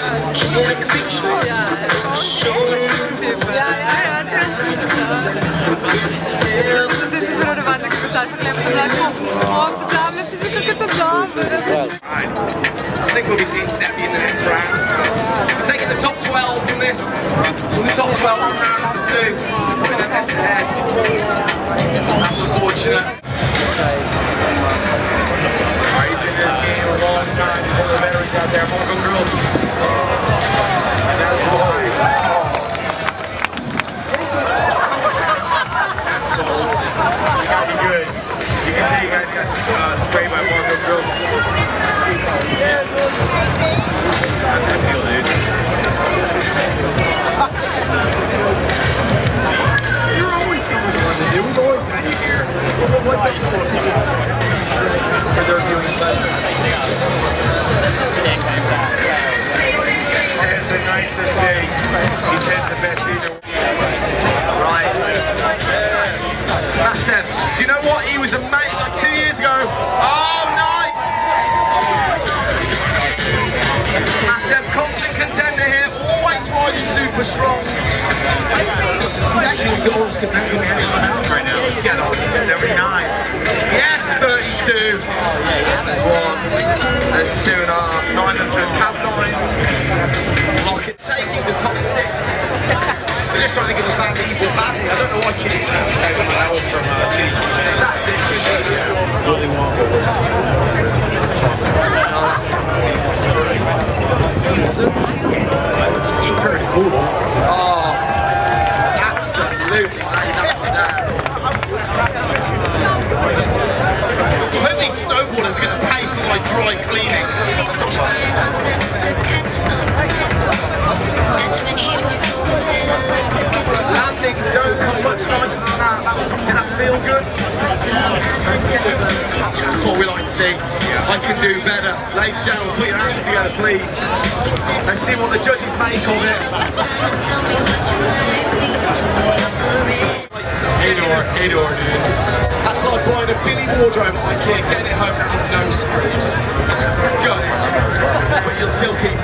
I think we'll be seeing Seppi in the next round. We're taking the top 12 from this. The top 12 from round number 2. Putting them head to head. That's unfortunate. He's been in this game a long time. He's one of the veterans out there. Marco Grillo. And that's why. You gotta be good. You can see you guys got sprayed by Marco Grillo. How's that feel, dude? You're always coming on, dude. We've always got you here. What's up for their viewing pleasure? It's the nicest day. He said the best either. Right. That's him. Do you know what? He was amazing like 2 years ago. Oh, nice! Matev, constant contender here, always riding super strong. He's actually the goals contender Right now. Get on. 79. Yes, 32. That's one. There's 2.5. 900. Cab 9. Lockett taking the top 6. I'm just trying to give a bad evil baddie. I don't know why Kitty Snaps came on. That was from That's it. Willy Wonka. Oh, that's it. He wasn't. He turned cool. Oh, absolutely laid that one down. Hopefully snowboarders are going to pay for my dry cleaning. Landings don't come much nicer than that. Did that feel good? That's what we like to see. I can do better. Ladies and gentlemen, put your hands together, please. Let's see what the judges make of it. Hador, dude. That's like buying a Billy wardrobe at IKEA, getting it home with no screws. Good. But you'll still keep